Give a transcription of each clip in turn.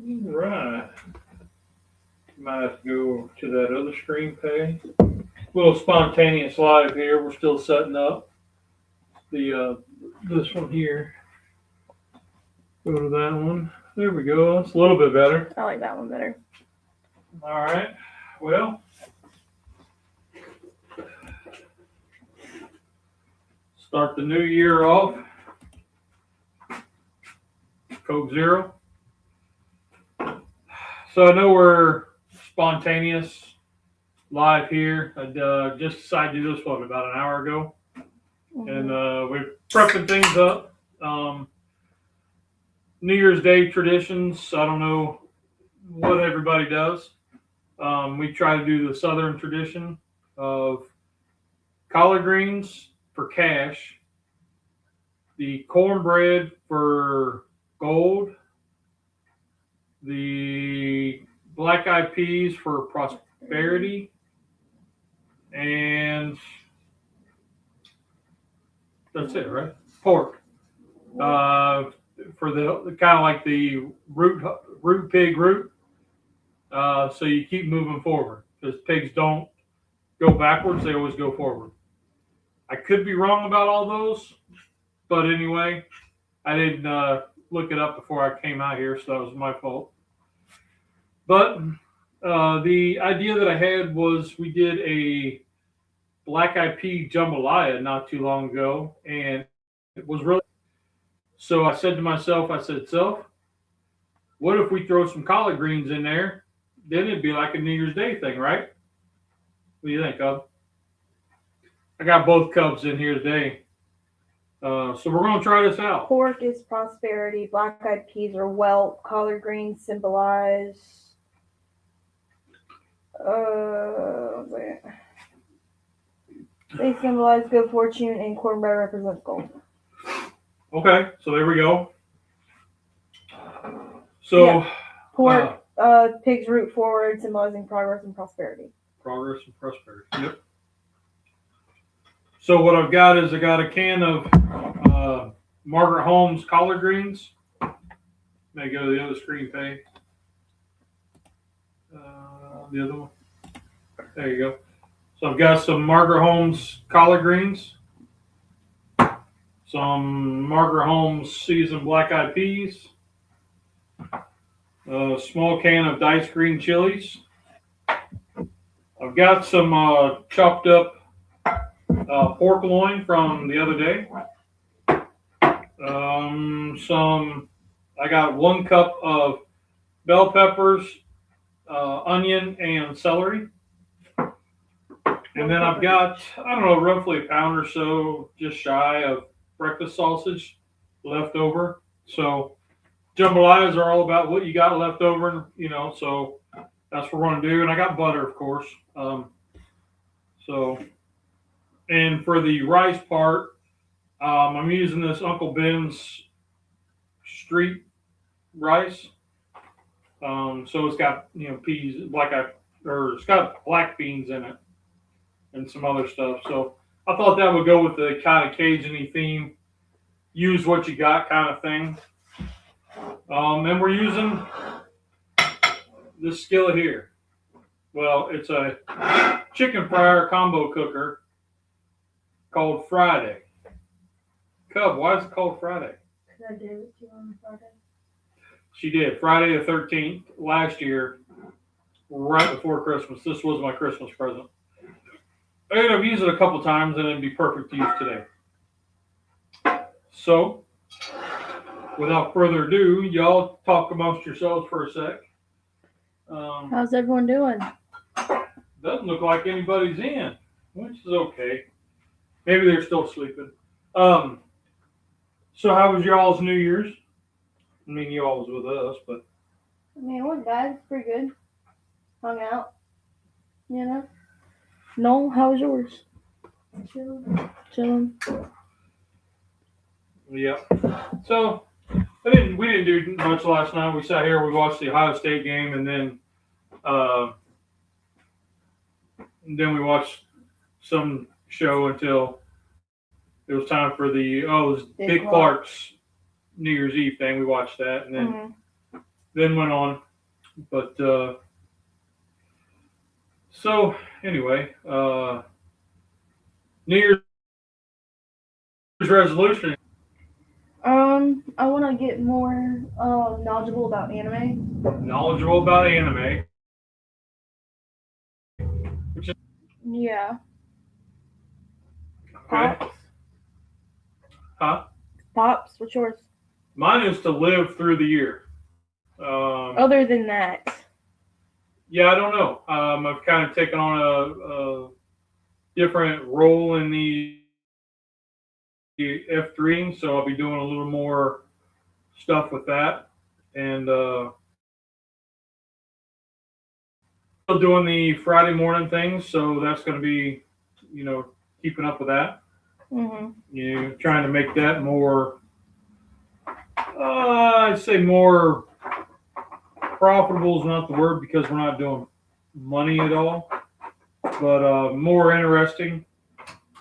Right. Might have to go to that other screen page. Little spontaneous live here. We're still setting up the this one here. Go to that one. There we go. It's a little bit better. I like that one better. All right. Well, start the new year off. Coke Zero. So I know we're spontaneous live here. I just decided to do this one about an hour ago. And we're prepping things up. New Year's Day traditions. I don't know what everybody does. We try to do the Southern tradition of collard greens for cash, the cornbread for gold, the black eyed peas for prosperity, and that's it, right? Pork. For the kind of like the root pig root. So you keep moving forward because pigs don't go backwards; they always go forward. I could be wrong about all those, but anyway, I didn't look it up before I came out here, so that was my fault. But the idea that I had was we did a black eyed pea jambalaya not too long ago, and it was really. So I said to myself, what if we throw some collard greens in there? Then it'd be like a New Year's Day thing, right? What do you think, Cub? I got both Cubs in here today. So we're going to try this out. Pork is prosperity. Black-eyed peas are wealth. Collard greens symbolize... They symbolize good fortune, and cornbread represents gold. Okay, so there we go. So, yeah. Pork, pig's root forward, symbolizing progress and prosperity. Progress and prosperity. Yep. So what I've got is I got a can of Margaret Holmes collard greens. May go to the other screen page. The other one. There you go. So I've got some Margaret Holmes collard greens, some Margaret Holmes seasoned black-eyed peas, a small can of diced green chilies. I've got some chopped up pork loin from the other day. I got 1 cup of bell peppers, onion, and celery. And then I've got, I don't know, roughly a pound or so, just shy of breakfast sausage left over. So jambalayas are all about what you got left over, you know, so that's what we're going to do. And I got butter, of course. And for the rice part, I'm using this Uncle Ben's street rice. So it's got, you know, peas, it's got black beans in it and some other stuff. So I thought that would go with the kind of Cajun-y theme, use what you got kind of thing. And we're using this skillet here. Well, it's a chicken fryer combo cooker called Friday. Cub, why is it called Friday? Because I did it to you on Friday. She did. Friday the 13th last year, right before Christmas. This was my Christmas present. And I've used it a couple times, and it'd be perfect to use today. So, without further ado, y'all talk amongst yourselves for a sec. How's everyone doing? Doesn't look like anybody's in, which is okay. Maybe they're still sleeping. So how was y'all's New Year's? I mean, you all was with us, but... I mean, it wasn't bad. It's pretty good. Hung out. You know? No, how was yours? Chilling. Yeah. So, we didn't do much last night. We sat here, we watched the Ohio State game, and then we watched some show until it was time for Dick Clark's New Year's Eve thing. We watched that, and then then went on. But so anyway, New Year's resolution. I want to get more knowledgeable about anime. Knowledgeable about anime. Which is, Yeah. okay. Pops. Huh? Pops. What's yours? Mine is to live through the year. Other than that. Yeah, I don't know. I've kind of taken on a different role in the F3, so I'll be doing a little more stuff with that, and still doing the Friday morning things. So that's going to be, keeping up with that. Mm-hmm. Trying to make that more. I'd say more profitable is not the word because we're not doing money at all, but more interesting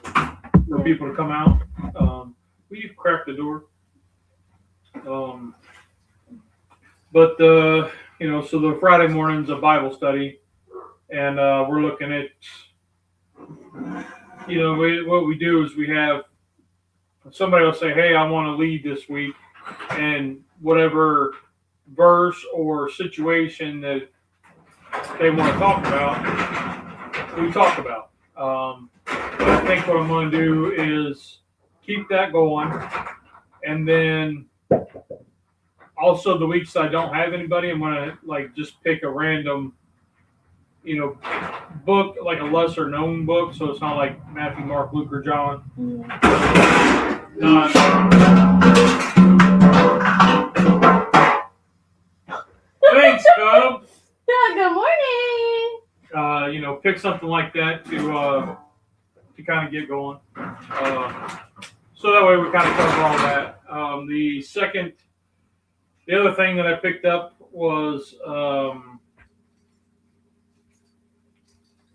for people to come out. Will you crack the door? But so the Friday morning's a Bible study, and we're looking at, what we do is we have somebody will say, "Hey, I want to lead this week," and whatever verse or situation that they want to talk about, we talk about. But I think what I'm going to do is keep that going, and then also the weeks I don't have anybody, I'm going to just pick a random, book, like a lesser known book, so it's not like Matthew, Mark, Luke, or John. Thanks, Cub. Good morning. Pick something like that to kind of get going. So that way we kind of cover all that. The other thing that I picked up was,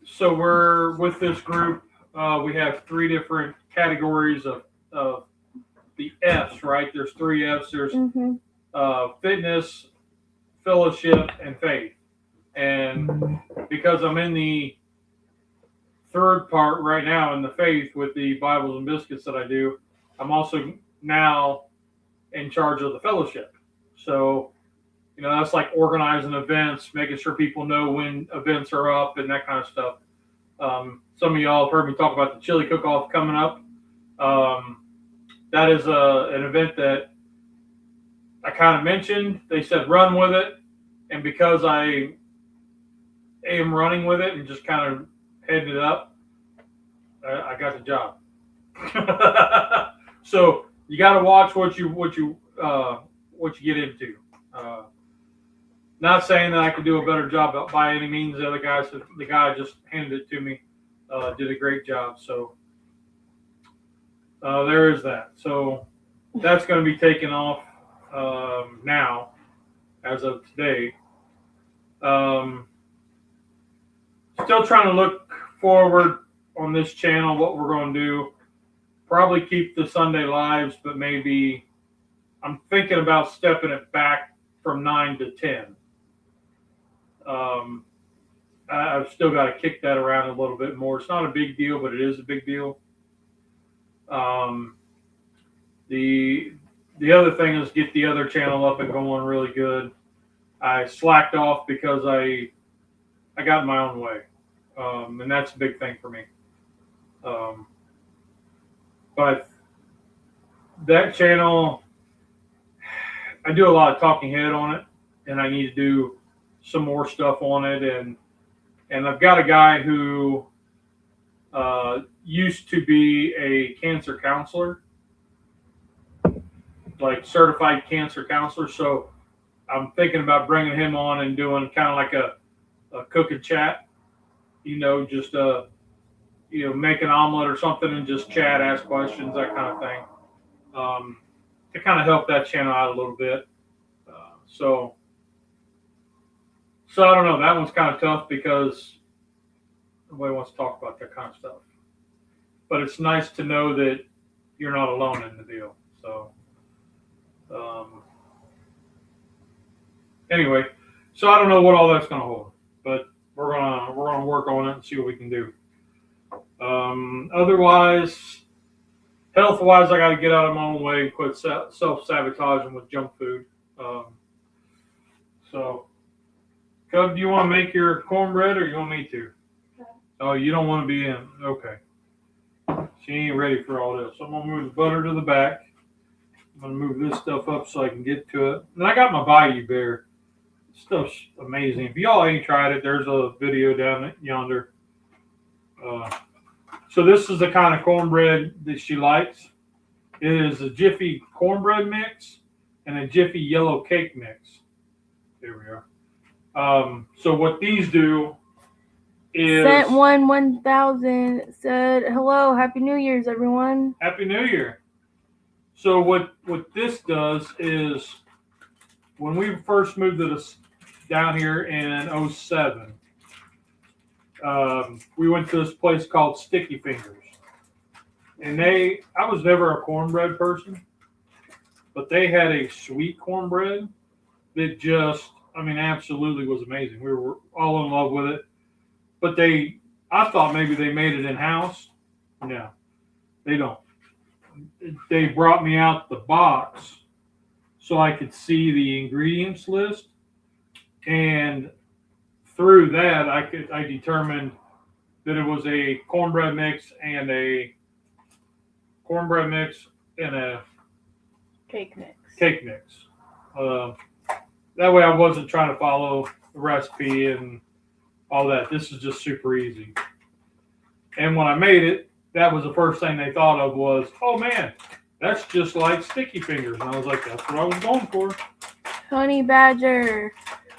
so we're with this group. We have 3 different categories of the F's, right? There's 3 F's. There's fitness, fellowship, and faith. And because I'm in the third part right now in the faith with the Bibles and biscuits that I do, I'm also now in charge of the fellowship. So, that's like organizing events, making sure people know when events are up and that kind of stuff. Some of y'all have heard me talk about the chili cook-off coming up. That is an event that I kind of mentioned. They said run with it, and because I am running with it and just kind of heading it up, I got the job. So you got to watch what you get into. Not saying that I could do a better job by any means. The guy just handed it to me, did a great job. So there is that. So that's going to be taken off now, as of today. Still trying to look forward on this channel, what we're going to do. Probably keep the Sunday lives, but maybe I'm thinking about stepping it back from 9 to 10. I've still got to kick that around a little bit more. It's not a big deal, but it is a big deal. The other thing is get the other channel up and going really good. I slacked off because I got in my own way, and that's a big thing for me. But that channel, I do a lot of talking head on it, and I need to do some more stuff on it. And I've got a guy who used to be a cancer counselor, like certified cancer counselor. So I'm thinking about bringing him on and doing kind of like a cook and chat, just make an omelet or something and just chat, ask questions, that kind of thing, to kind of help that channel out a little bit. So I don't know. That one's kind of tough because nobody wants to talk about that kind of stuff. But it's nice to know that you're not alone in the deal. So, Anyway, so I don't know what all that's going to hold, but we're gonna work on it and see what we can do. Otherwise, health-wise, I got to get out of my own way, quit self-sabotaging with junk food. So, Cub, do you want to make your cornbread or you want me to? Okay. Oh, you don't want to be in. Okay. She ain't ready for all this. So I'm going to move the butter to the back. I'm going to move this stuff up so I can get to it. And I got my Bayou Bear. Stuff's amazing. If y'all ain't tried it, there's a video down yonder. So this is the kind of cornbread that she likes. It is a Jiffy cornbread mix and a Jiffy yellow cake mix. There we are. So what these do is... Sent 1,000 said, hello, Happy New Year's, everyone. Happy New Year. So what this does is when we first moved to this down here in 2007, we went to this place called Sticky Fingers. And I was never a cornbread person, but they had a sweet cornbread that just, absolutely was amazing. We were all in love with it. But I thought maybe they made it in-house. No, they don't. They brought me out the box so I could see the ingredients list. And through that, I determined that it was a cornbread mix and a cake mix. That way I wasn't trying to follow the recipe and all that. This is just super easy. And when I made it, that was the first thing they thought of was, oh man, that's just like Sticky Fingers. And I was like, that's what I was going for. Honey Badger.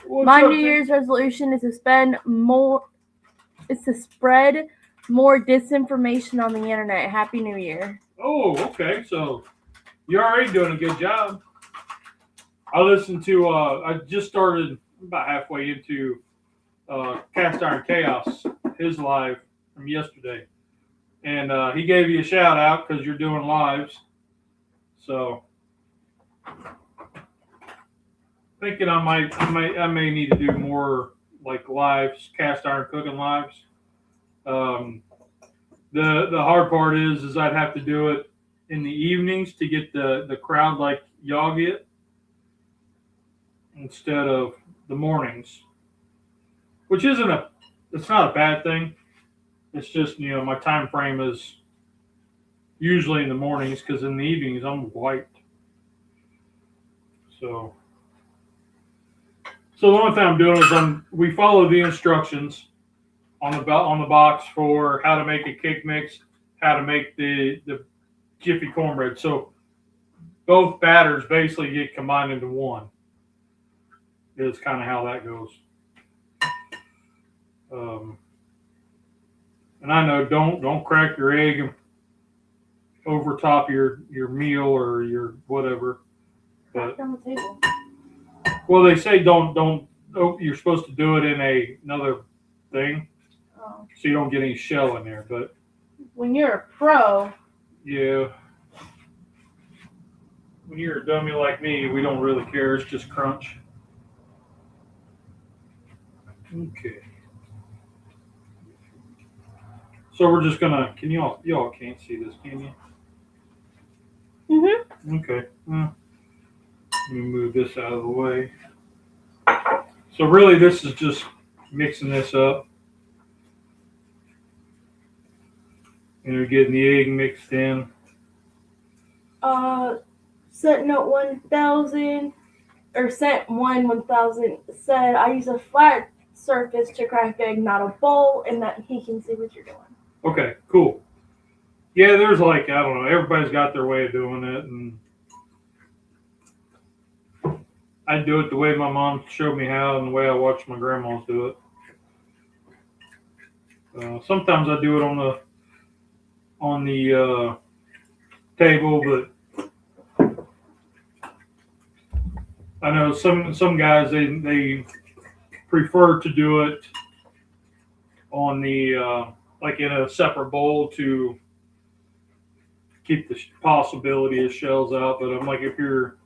My New Year's resolution is to spread more disinformation on the internet. Happy New Year. Oh, okay. So you're already doing a good job. I listened to, I just started about halfway into Cast Iron Chaos, his live from yesterday. And he gave you a shout out because you're doing lives. So thinking I may need to do more like lives, cast iron cooking lives. The hard part is I'd have to do it in the evenings to get the crowd like y'all get instead of the mornings, which it's not a bad thing. It's just, my time frame is usually in the mornings because in the evenings I'm wiped. So the only thing I'm doing is we follow the instructions on the box for how to make a cake mix, how to make the Jiffy cornbread. So both batters basically get combined into one. Is kind of how that goes. And I know don't crack your egg over top your meal or your whatever. But on the table. Well, they say don't. You're supposed to do it in another thing, so you don't get any shell in there. But when you're a pro, yeah. When you're a dummy like me, we don't really care. It's just crunch. Okay. So we're just gonna. Can y'all can't see this, can you? Mhm. Okay. Let me move this out of the way. So really, this is just mixing this up. Getting the egg mixed in. Sent 1,000 or sent 1,000 said I use a flat surface to crack egg, not a bowl, and that he can see what you're doing. Okay, cool. Yeah, there's I don't know, everybody's got their way of doing it, and I do it the way my mom showed me how and the way I watched my grandmas do it. Sometimes I do it on the table, but I know some guys they prefer to do it on the in a separate bowl to keep the possibility of shells out. But I'm like, if you're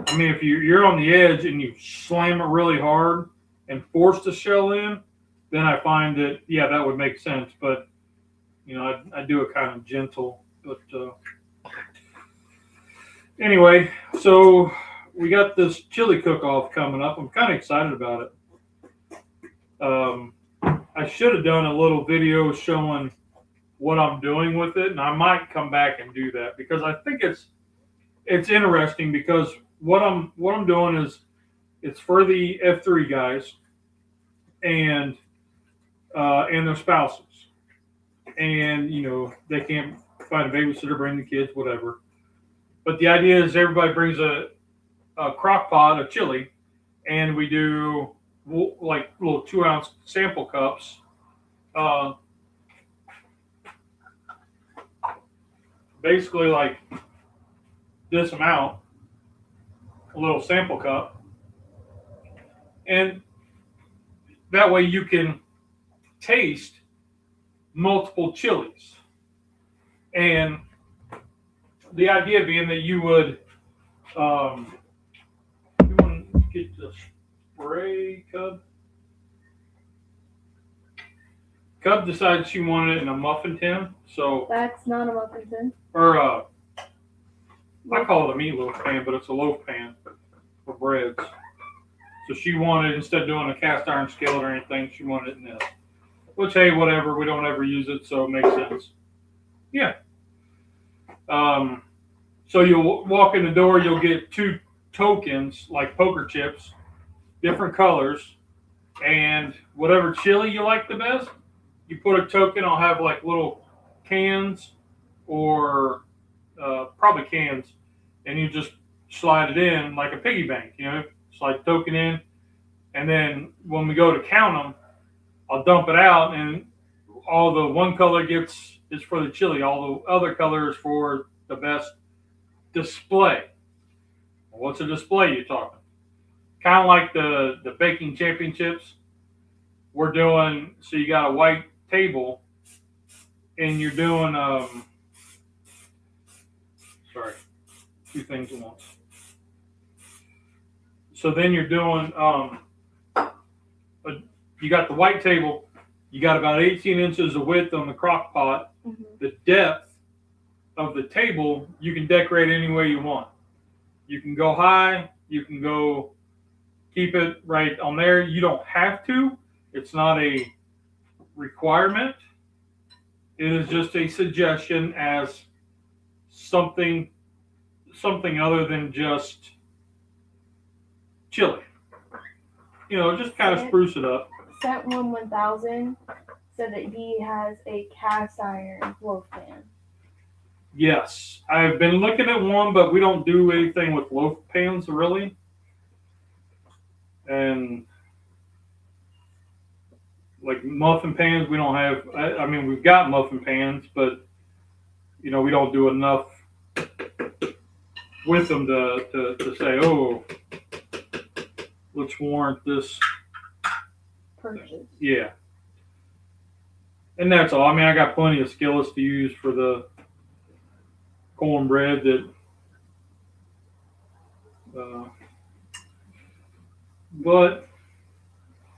I mean, if you're on the edge and you slam it really hard and force the shell in, then I find that, yeah, that would make sense. But, I do it kind of gentle. But anyway, so we got this chili cook-off coming up. I'm kind of excited about it. I should have done a little video showing what I'm doing with it, and I might come back and do that because I think it's interesting because what I'm doing is it's for the F3 guys and their spouses, and they can't find a babysitter, bring the kids, whatever. But the idea is everybody brings a crock pot of chili, and we do like little 2-ounce sample cups. Basically like this amount, a little sample cup. And that way you can taste multiple chilies. And the idea being that you would, you want to get the spray Cub. Cub decides she wanted it in a muffin tin, so That's not a muffin tin. or I call it a meatloaf pan, but it's a loaf pan for breads. So she wanted, instead of doing a cast iron skillet or anything, she wanted it in this. Which, hey, whatever, we don't ever use it, so it makes sense. Yeah. So you'll walk in the door, you'll get 2 tokens, like poker chips, different colors, and whatever chili you like the best, you put a token. I'll have like little cans or probably cans, and you just slide it in like a piggy bank, slide token in, and then when we go to count them, I'll dump it out, and all the one color gets is for the chili, all the other color is for the best display. What's a display you talking? Kind of like the baking championships. We're doing, so you got a white table, and you're doing sorry, 2 things at once. So then you're doing you got the white table, you got about 18 inches of width on the crock pot. Mm-hmm. The depth of the table, you can decorate any way you want. You can go high, you can go keep it right on there. You don't have to. It's not a requirement. It is just a suggestion as something other than just chili. Just kind of spruce it up. Sent 1000 said that he has a cast iron loaf pan. Yes, I've been looking at one, but we don't do anything with loaf pans really. And like muffin pans, we don't have. I mean, we've got muffin pans, but we don't do enough with them to say, oh, let's warrant this purchase. Yeah. And that's all. I mean, I got plenty of skillets to use for the cornbread but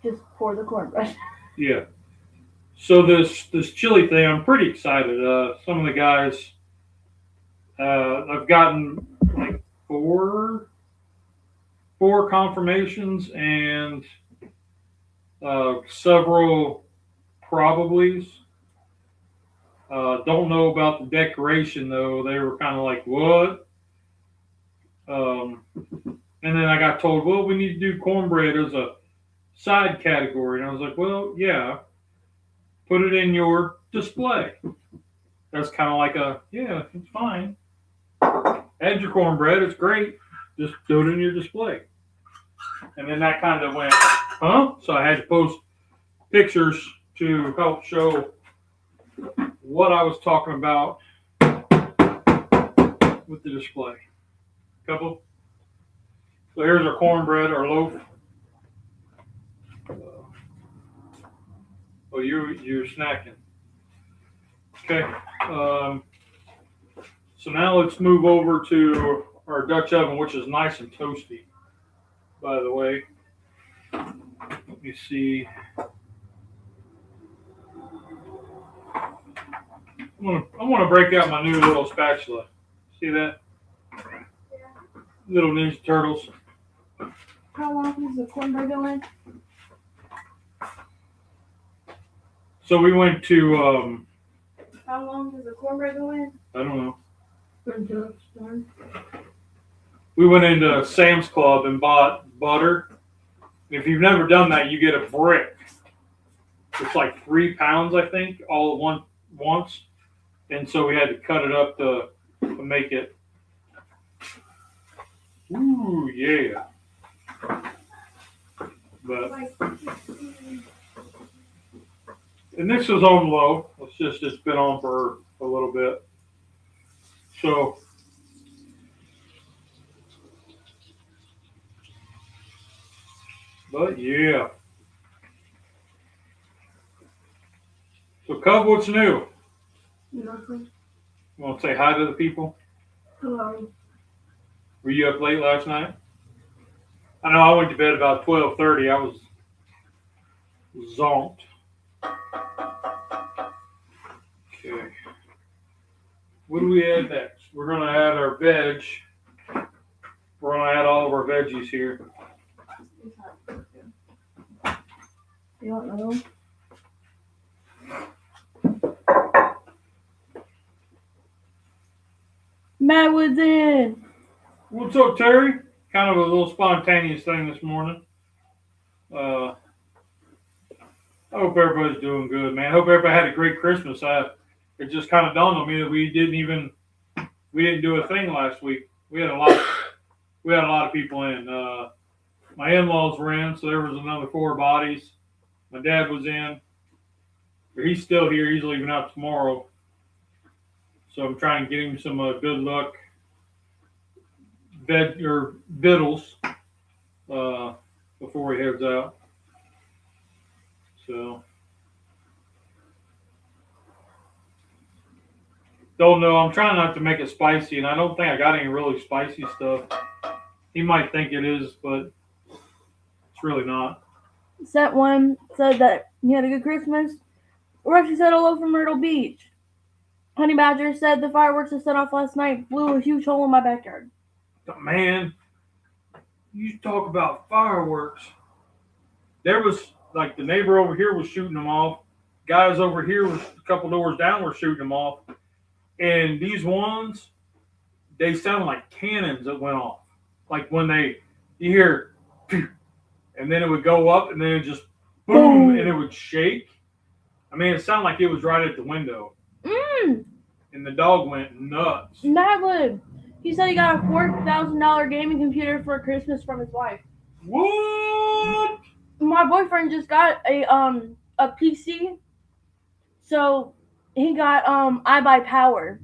just pour the cornbread. Yeah. So this chili thing, I'm pretty excited. Some of the guys, I've gotten like four confirmations and several probablys. Don't know about the decoration though. They were kind of like, what? And then I got told, well, we need to do cornbread as a side category. And I was like, well, yeah, put it in your display. That's kind of like yeah, it's fine. Add your cornbread, it's great. Just do it in your display. And then that kind of went, huh? So I had to post pictures to help show what I was talking about with the display. Couple. So here's our cornbread, our loaf. Oh, you're snacking. Okay. So now let's move over to or Dutch oven, which is nice and toasty, by the way. Let me see. I'm gonna break out my new little spatula. See that? Little Ninja Turtles. How long is the cornbread going? So we went to, How long does the cornbread go in? I don't know. Until it's done. We went into Sam's Club and bought butter. If you've never done that, you get a brick. It's like 3 pounds, I think, all at once. And so we had to cut it up to make it. Ooh, yeah. But, and this is on low. It's been on for a little bit. So, but yeah. So, Cub, what's new? Nothing. You want to say hi to the people? Hello. Were you up late last night? I know I went to bed about 12:30. I was zonked. Okay. What do we add next? We're going to add our veg. We're going to add all of our veggies here. You want another? Matt was in. What's up, Terry? Kind of a little spontaneous thing this morning. I hope everybody's doing good, man. I hope everybody had a great Christmas. It just kind of dawned on me that we didn't do a thing last week. We had a lot of people in. My in-laws were in, so there was another 4 bodies. My dad was in. He's still here. He's leaving out tomorrow. So I'm trying to get him some good luck victuals before he heads out. So don't know. I'm trying not to make it spicy, and I don't think I got any really spicy stuff. He might think it is, but it's really not. Set one said that he had a good Christmas. Rusty said hello from Myrtle Beach. Honey Badger said the fireworks that set off last night blew a huge hole in my backyard. Man, you talk about fireworks. There was, like, the neighbor over here was shooting them off. Guys over here was a couple doors down were shooting them off. And these ones, they sound like cannons that went off. Like when you hear, and then it would go up and then it just boom, and it would shake. I mean, it sounded like it was right at the window. And the dog went nuts. Madeline, he said he got a $4,000 gaming computer for Christmas from his wife. What? My boyfriend just got a PC, so he got iBuyPower.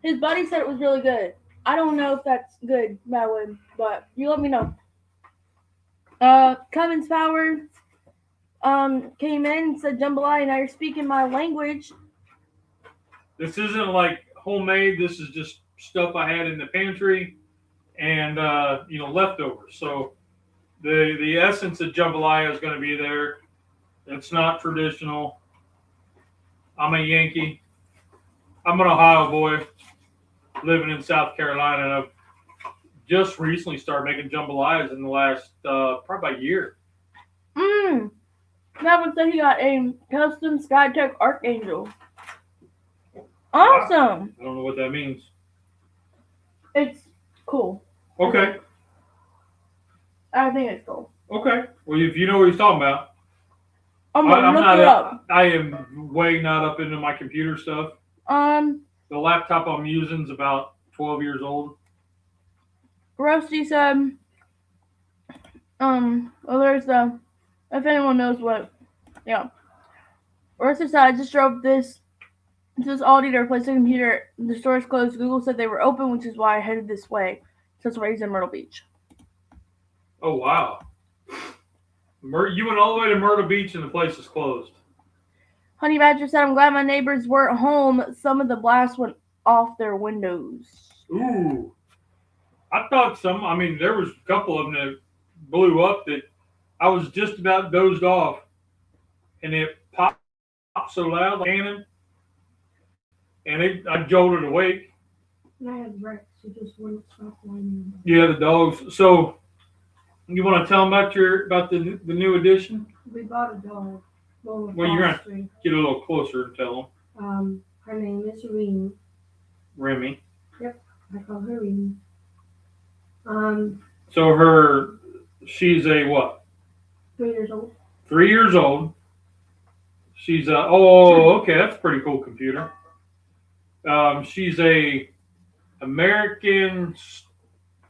His buddy said it was really good. I don't know if that's good, Madeline, but you let me know. Cummins Power came in and said, Jambalaya, now you're speaking my language. This isn't like homemade. This is just stuff I had in the pantry and, leftovers. So the essence of jambalaya is going to be there. It's not traditional. I'm a Yankee. I'm an Ohio boy living in South Carolina. And I've just recently started making jambalayas in the last probably about a year. That one said he got a custom SkyTech Archangel. Awesome. I don't know what that means. It's cool. Okay. I think it's cool. Okay. Well, if you know what he's talking about. I'm gonna look it up. I am way not up into my computer stuff. The laptop I'm using is about 12 years old. Rusty said, there's if anyone knows what, yeah. Rusty said, I just drove this Aldi to replace the computer. The store is closed. Google said they were open, which is why I headed this way. So that's why he's in Myrtle Beach. Oh, wow. You went all the way to Myrtle Beach and the place is closed. Honey Badger said, I'm glad my neighbors weren't home. Some of the blasts went off their windows. Ooh. I thought I mean, there was a couple of them that blew up that I was just about dozed off, and it popped so loud, like cannon, and I jolted awake. And I had Rex who just wouldn't stop whining. Yeah, the dogs. So, you want to tell them about the new addition? We bought a dog. Well, you're gonna get a little closer and tell them. Her name is Remy. Remy. Yep, I call her Remy. So she's a what? 3 years old. 3 years old. She's okay, that's a pretty cool computer. She's a American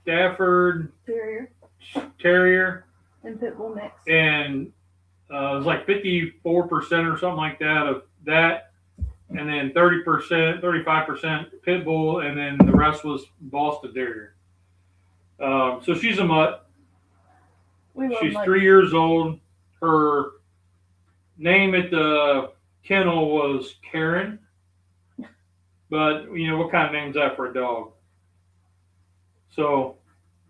Stafford Terrier and Pitbull mix. And it was like 54% or something like that of that, and then 30%, 35% Pitbull, and then the rest was Boston Terrier. So she's a mutt. She's 3 years old. Her name at the kennel was Karen. But, what kind of name's that for a dog? So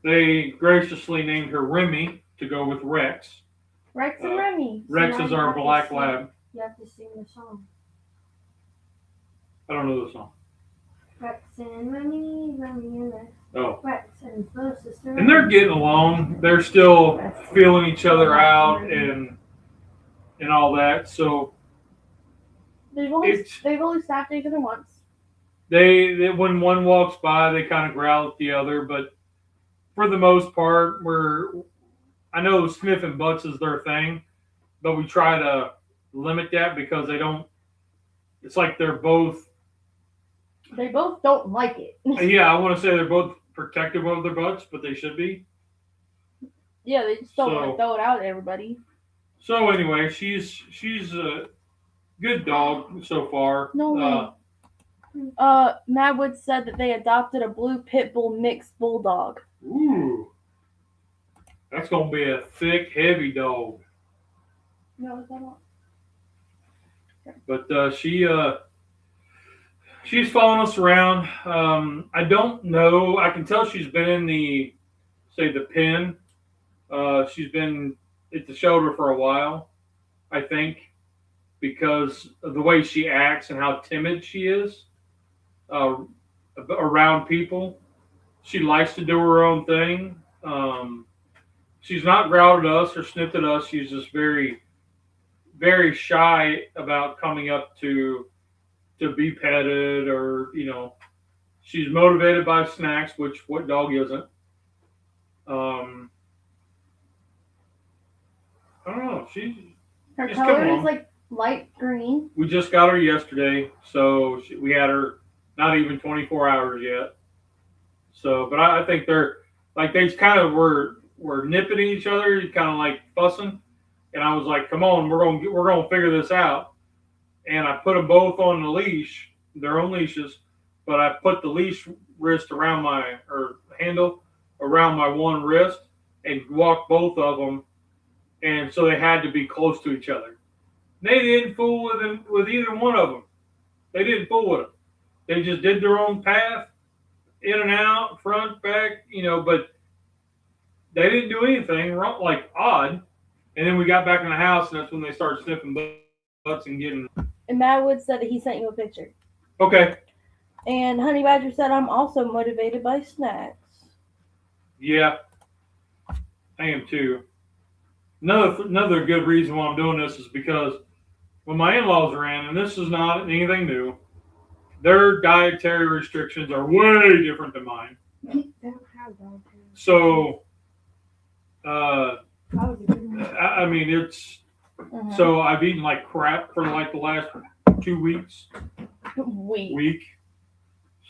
they graciously named her Remy to go with Rex. Rex and Remy. Rex is our black lab. You have to sing the song. I don't know the song. Rex and Remy, Remy and Rex. Oh. Rex and little sister. And they're getting along. They're still feeling each other out and all that. So they've only snapped each other once. They when one walks by, they kind of growl at the other, but for the most part, I know sniffing butts is their thing, but we try to limit that because they don't. It's like they both don't like it. Yeah, I want to say they're both protective of their butts, but they should be. Yeah, they just don't want to throw it out at everybody. So anyway, she's a good dog so far. No way. Madwood said that they adopted a blue pit bull mixed bulldog. Ooh, that's gonna be a thick, heavy dog. No, is that not? But she's following us around. I don't know. I can tell she's been in the pen. She's been at the shelter for a while, I think, because of the way she acts and how timid she is around people. She likes to do her own thing. She's not growled at us or sniffed at us. She's just very, very shy about coming up to be petted or, she's motivated by snacks, which what dog isn't? I don't know. Her color is like light green. We just got her yesterday, so we had her not even 24 hours yet. So, but I think they're like they kind of were nipping at each other, kind of like fussing, and I was like, "Come on, we're gonna figure this out." And I put them both on the leash, their own leashes, but I put the leash handle around my one wrist and walked both of them, and so they had to be close to each other. They didn't fool with either one of them. They didn't fool with them. They just did their own path, in and out, front, back, but they didn't do anything wrong, like odd. And then we got back in the house, and that's when they started sniffing butts and getting. And Madwood said that he sent you a picture. Okay. And Honey Badger said, I'm also motivated by snacks. Yeah, I am too. Another good reason why I'm doing this is because when my in-laws are in, and this is not anything new, their dietary restrictions are way different than mine. They don't have dietary. So, I mean, it's. So I've eaten like crap for like the last 2 weeks. Week.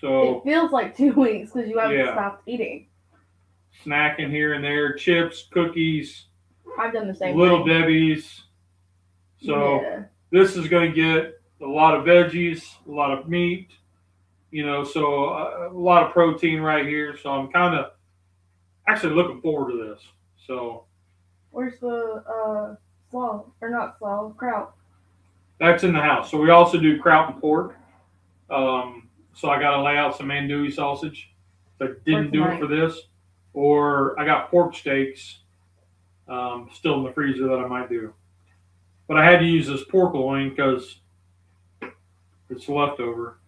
So it feels like 2 weeks because you haven't stopped eating. Snacking here and there, chips, cookies. I've done the same. Little Debbie's. So this is going to get a lot of veggies, a lot of meat. So a lot of protein right here. So I'm kind of actually looking forward to this. So. Where's the kraut? That's in the house. So we also do kraut and pork. So I got to lay out some andouille sausage. So I didn't do it for this. Or I got pork steaks still in the freezer that I might do. But I had to use this pork loin because it's leftover.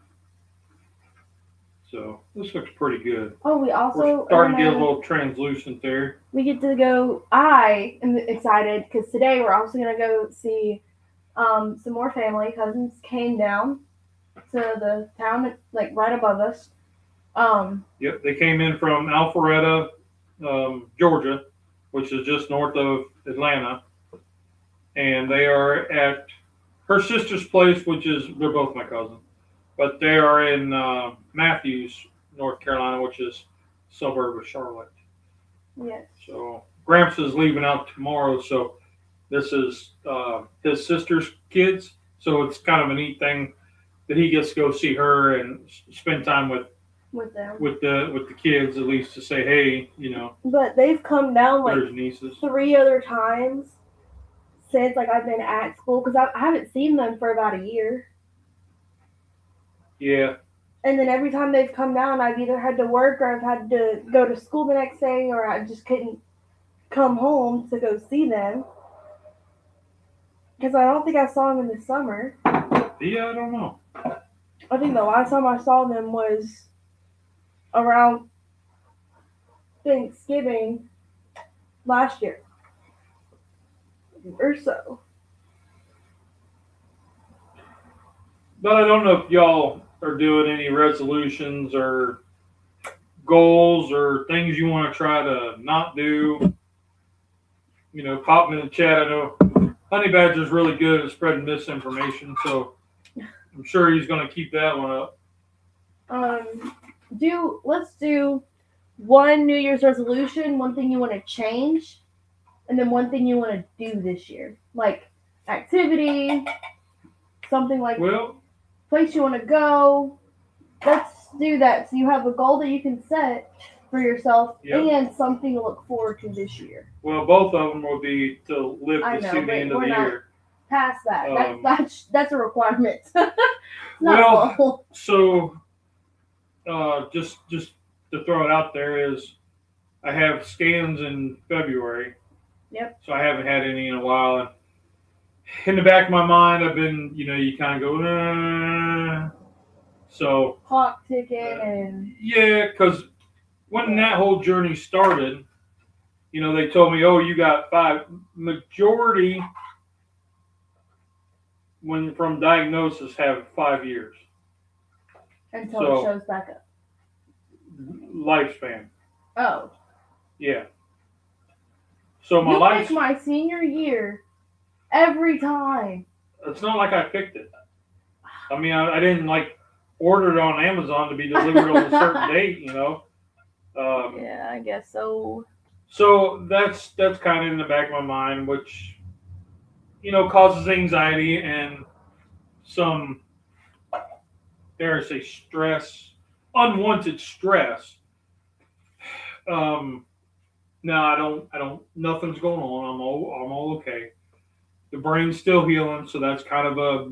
So this looks pretty good. Oh, we also We're starting to get a little translucent there. We get to go. I am excited because today we're also gonna go see some more family. Cousins came down to the town like right above us. Yep, they came in from Alpharetta, Georgia, which is just north of Atlanta, and they are at her sister's place, which is they're both my cousins, but they are in Matthews, North Carolina, which is a suburb of Charlotte. Yes. So Gramps is leaving out tomorrow, so this is his sister's kids. So it's kind of a neat thing that he gets to go see her and spend time with them, with the kids, at least to say, hey, you know. But they've come down like nieces 3 other times since like I've been at school because I haven't seen them for about a year. Yeah. And then every time they've come down, I've either had to work or I've had to go to school the next day, or I just couldn't come home to go see them. Because I don't think I saw them in the summer. Yeah, I don't know. I think the last time I saw them was around Thanksgiving last year. Or so. But I don't know if y'all are doing any resolutions or goals or things you want to try to not do. You know, pop them in the chat. I know Honey Badger's really good at spreading misinformation, so I'm sure he's going to keep that one up. Let's do one New Year's resolution, one thing you want to change, and then one thing you want to do this year. Like activity, something like place you want to go. Let's do that so you have a goal that you can set for yourself and something to look forward to this year. Well, both of them will be to live to see the end of the year. Past that. That's a requirement. So just to throw it out there is I have scans in February. Yep. So I haven't had any in a while. And in the back of my mind, I've been, you kind of go, So. Clock ticking and. Yeah, because when that whole journey started, they told me, oh, you got 5. Majority, when from diagnosis, have 5 years. Until it shows back up. Lifespan. Oh. Yeah. So my pick my senior year every time. It's not like I picked it. I mean, I didn't order it on Amazon to be delivered on a certain date, Yeah, I guess so. So that's kind of in the back of my mind, which causes anxiety and some, dare I say, stress, unwanted stress. No, I don't. Nothing's going on. I'm all okay. The brain's still healing, so that's kind of a,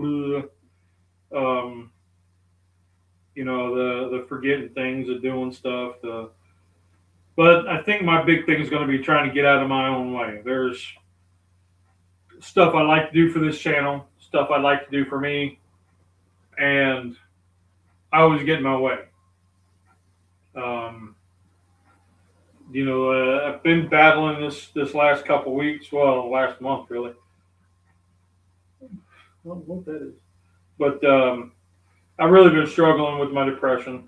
the forgetting things, the doing stuff, But I think my big thing is going to be trying to get out of my own way. There's stuff I like to do for this channel, stuff I like to do for me, and I always get in my way. I've been battling this last couple weeks, last month really. I don't know what that is. But I've really been struggling with my depression.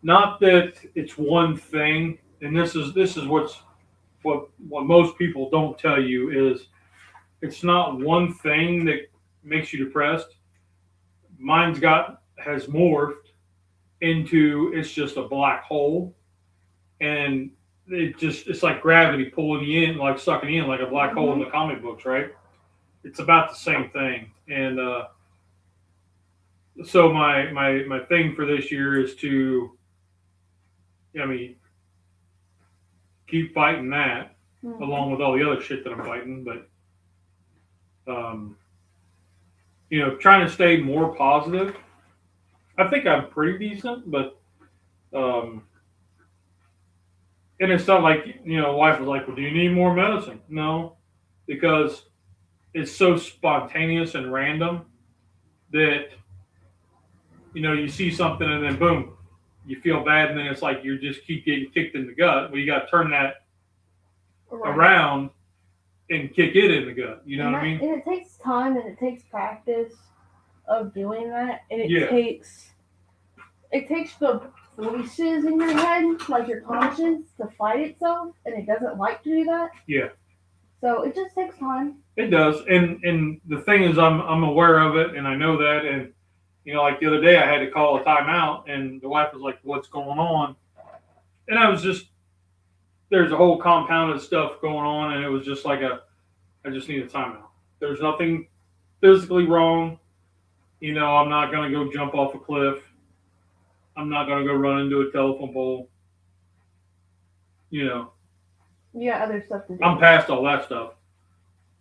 Not that it's one thing, and this is what most people don't tell you is it's not one thing that makes you depressed. Mine's has morphed into it's just a black hole, and it's like gravity pulling you in, like sucking you in, like a black hole in the comic books, right? It's about the same thing, and so my thing for this year is to, keep fighting that along with all the other shit that I'm fighting, but trying to stay more positive. I think I'm pretty decent, but And it's not like, the wife was like, well, do you need more medicine? No, because it's so spontaneous and random that, you see something and then boom, you feel bad. And then it's like you just keep getting kicked in the gut. Well, you got to turn that around and kick it in the gut. You know what I mean? And it takes time and it takes practice of doing that. And it takes the voices in your head, like your conscience, to fight itself, and it doesn't like to do that. Yeah. So it just takes time. It does, and the thing is, I'm aware of it, and I know that, and like the other day, I had to call a timeout, and the wife was like, "What's going on?" And I was just, there's a whole compound of stuff going on, and it was just like I just need a timeout. There's nothing physically wrong. I'm not gonna go jump off a cliff. I'm not gonna go run into a telephone pole. You got other stuff to do. I'm past all that stuff.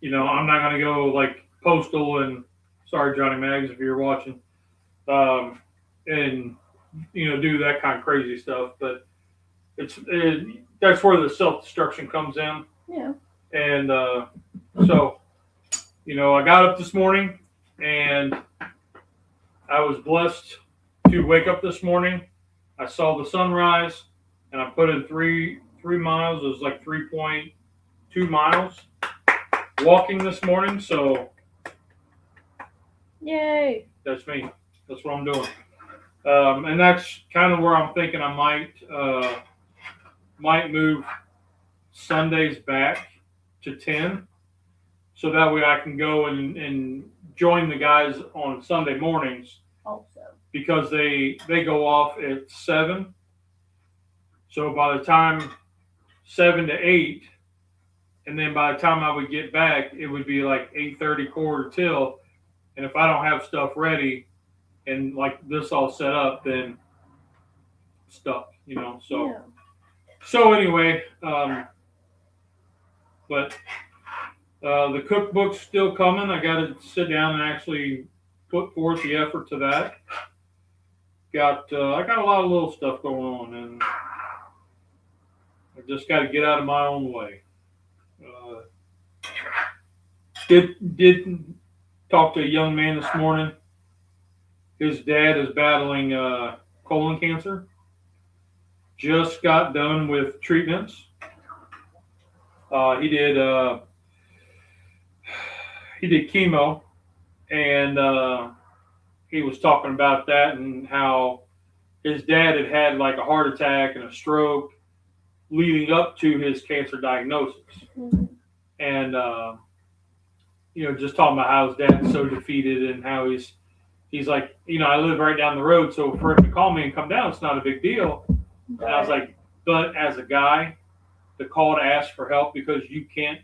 I'm not going to go like postal and sorry, Johnny Mags, if you're watching, and, do that kind of crazy stuff. But that's where the self-destruction comes in. Yeah. And so, I got up this morning and I was blessed to wake up this morning. I saw the sunrise and I put in three miles. It was like 3.2 miles walking this morning. So yay, that's me. That's what I'm doing. And that's kind of where I'm thinking I might move Sundays back to 10. So that way I can go and join the guys on Sunday mornings. Also. Because they go off at 7. So by the time 7 to 8, and then by the time I would get back, it would be like 8:30, quarter till. And if I don't have stuff ready and like this all set up, then stuck, So Yeah. So anyway, but the cookbook's still coming. I got to sit down and actually put forth the effort to that. I got a lot of little stuff going on, and I just got to get out of my own way. Did talk to a young man this morning. His dad is battling colon cancer. Just got done with treatments. He did chemo, and he was talking about that and how his dad had like a heart attack and a stroke leading up to his cancer diagnosis. Mm-hmm. And just talking about how his dad's so defeated and how he's like, I live right down the road, so for him to call me and come down, it's not a big deal. And I was like, but as a guy, the call to ask for help because you can't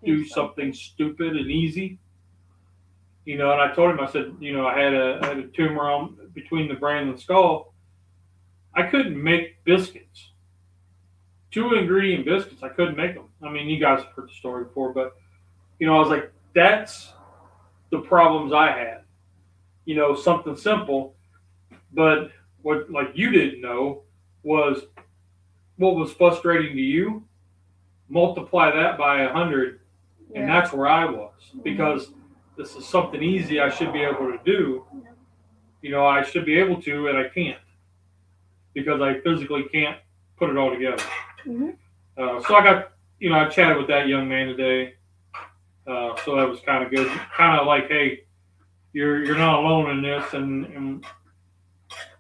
do something stupid and easy. And I told him, I said, I had a tumor between the brain and the skull. I couldn't make biscuits. 2-ingredient biscuits, I couldn't make them. I mean, you guys have heard the story before, but, I was like, that's the problems I had. Something simple, but what like you didn't know was what was frustrating to you. Multiply that by 100, and that's where I was, because this is something easy I should be able to do. I should be able to, and I can't because I physically can't put it all together. Mm-hmm. So I got, I chatted with that young man today. So that was kind of good. Kind of like, hey, you're not alone in this, and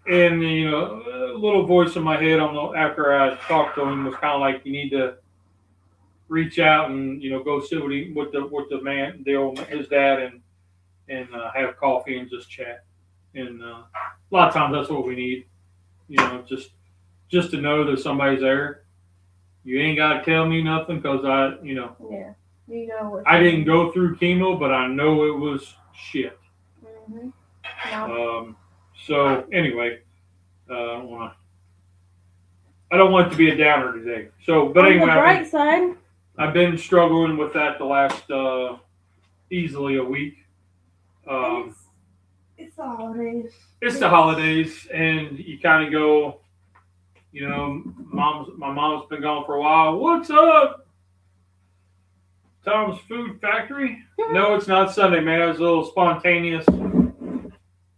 a little voice in my head after I talked to him was kind of like, you need to reach out and go sit with the man, his dad, and have coffee and just chat. And a lot of times that's what we need, just to know that somebody's there. You ain't got to tell me nothing because I didn't go through chemo, but I know it was shit. Mm-hmm. No. So anyway, I don't want it to be a downer today. So, but anyway, on the bright side, I've been struggling with that the last easily a week. It's the holidays. It's the holidays, and you kind of go, You know, my mom's been gone for a while. What's up? Tom's Food Factory? No, it's not Sunday, man. It was a little spontaneous.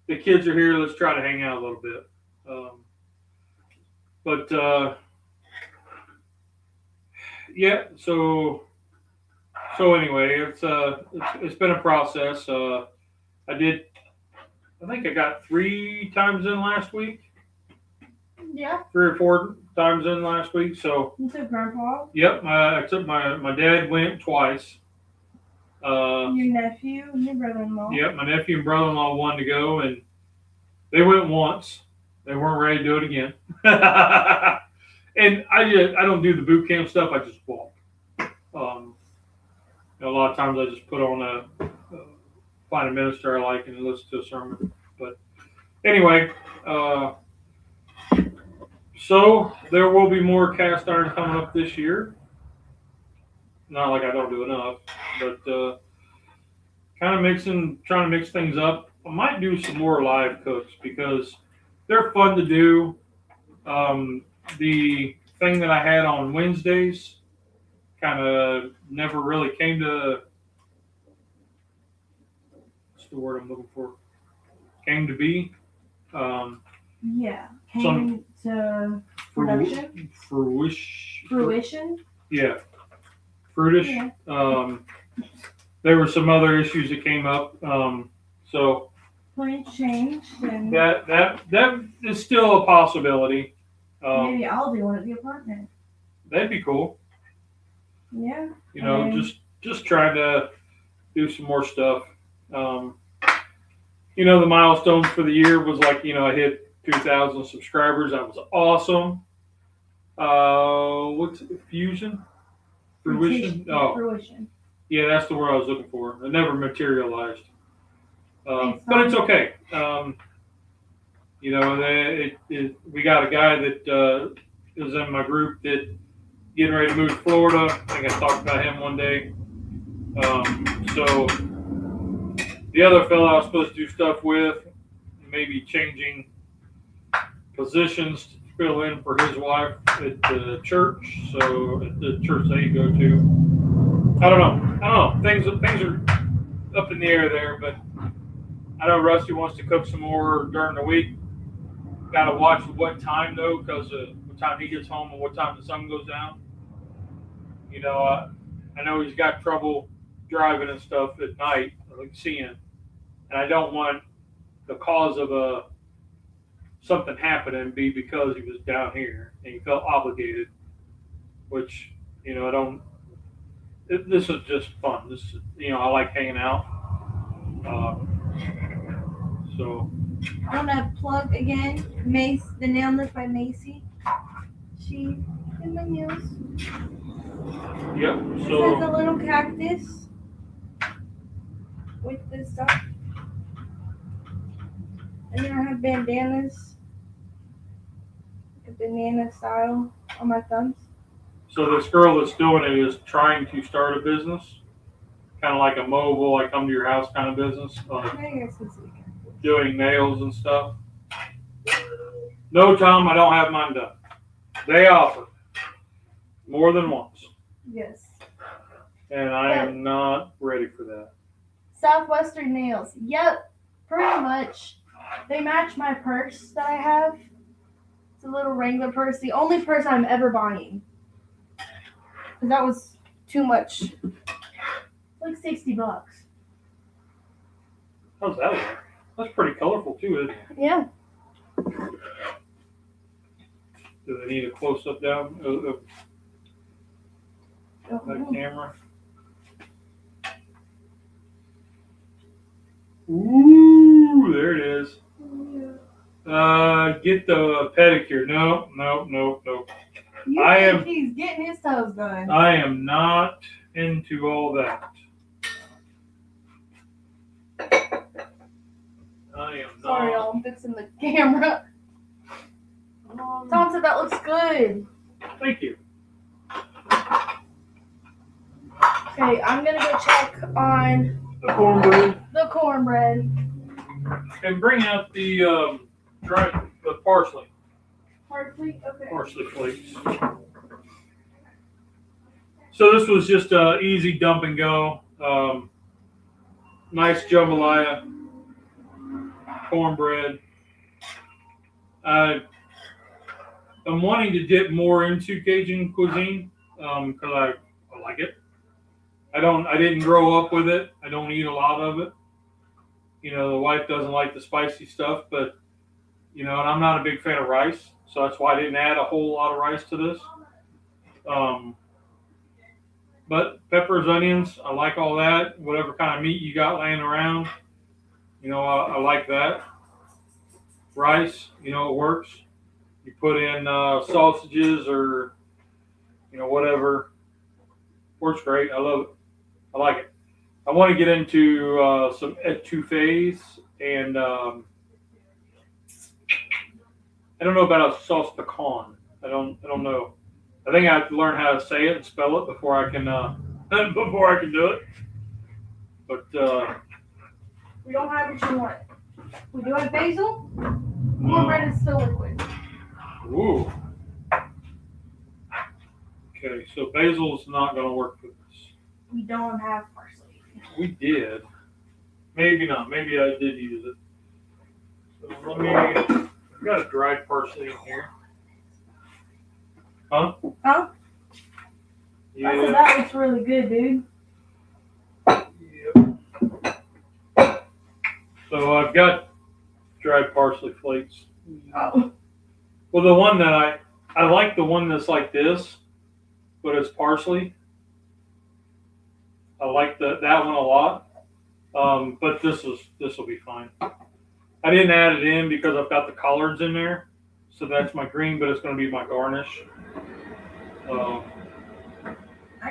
The kids are here. Let's try to hang out a little bit. Yeah. So anyway, it's been a process. I think I got 3 times in last week. Yeah. 3 or 4 times in last week. So. You took Grandpa? Yep. I took my dad went twice. Your nephew and your brother-in-law. Yep. My nephew and brother-in-law wanted to go, and they went once. They weren't ready to do it again. And I don't do the boot camp stuff. I just walk. A lot of times I just put on find a minister I like and listen to a sermon. But anyway, so there will be more cast iron coming up this year. Not like I don't do enough, but trying to mix things up. I might do some more live cooks because they're fun to do. The thing that I had on Wednesdays kind of never really came to, what's the word I'm looking for? Came to be. Yeah. Came to production? Fruition? Yeah. Fruitish. Yeah. There were some other issues that came up. So Plans changed. And that is still a possibility. maybe I'll do one at the apartment. That'd be cool. Yeah. You know, just trying to do some more stuff. You know, the milestones for the year was like, you know, I hit 2,000 subscribers. That was awesome. What's it? Fruition? Oh, Fruition. yeah, that's the word I was looking for. It never materialized. Thanks, but it's Mom. okay. You know, we got a guy that is in my group that getting ready to move to Florida. I think I talked about him one day. So the other fellow I was supposed to do stuff with, maybe changing positions to fill in for his wife at the church. So at the church they go to, I don't know. Things are up in the air there, but I know Rusty wants to cook some more during the week. Got to watch what time though, because what time he gets home and what time the sun goes down. You know, I know he's got trouble driving and stuff at night, like seeing, and I don't want the cause of something happening be because he was down here and he felt obligated, which, you know, I don't. This is just fun. This, you know, I like hanging out. So. I want to plug again the nail lift by Macy. She did my nails. Yep. It says So. a little cactus with this stuff. And then I have bandanas, like a banana style on my thumbs. So this girl that's doing it is trying to start a business, kind of like a mobile, I come to your house kind of business, I guess it's weekend. doing nails and stuff. No, Tom, I don't have mine done. They offer more than once, Yes. and I am not ready for that. Southwestern nails. Yep, pretty much. They match my purse that I have. It's a little Wrangler purse. The only purse I'm ever buying. Because that was too much. It's like $60. How's that work? That's pretty colorful too, isn't it? Yeah. Do they need a close-up down of Oh, that camera? Ooh, there it is. Get the pedicure. No. You I think am- he's getting his toes done. I am not into all that. I am Sorry, not. y'all. I'm fixing the camera. Tom said that looks good. Thank you. Okay, I'm going to go check on The cornbread. the cornbread. And bring out the parsley. Parsley? Okay. Parsley flakes. So this was just a easy dump and go. Nice jambalaya, cornbread. I'm wanting to dip more into Cajun cuisine because I like it. I didn't grow up with it. I don't eat a lot of it. You know, the wife doesn't like the spicy stuff, but you know, and I'm not a big fan of rice, so that's why I didn't add a whole lot of rice to this. But peppers, onions, I like all that. Whatever kind of meat you got laying around, you know, I like that. Rice, you know, it works. You put in sausages or, you know, whatever. Works great. I love it. I like it. I want to get into some etouffees and I don't know about a sauce pecan. I don't know. I think I have to learn how to say it and spell it before I can do it. But We don't have what you want. We do have basil. Cornbread is still liquid. Ooh. Okay, so basil's not going to work for this. We don't have parsley. We did. Maybe not. Maybe I did use it. So let me. I've got a dried parsley in here. Huh? Huh? Yeah. I said that looks really good, dude. Yep. So I've got dried parsley flakes. Oh. Well, the one that I like the one that's like this, but it's parsley. I like that one a lot. But this will be fine. I didn't add it in because I've got the collards in there, so that's my green, but it's going to be my garnish. I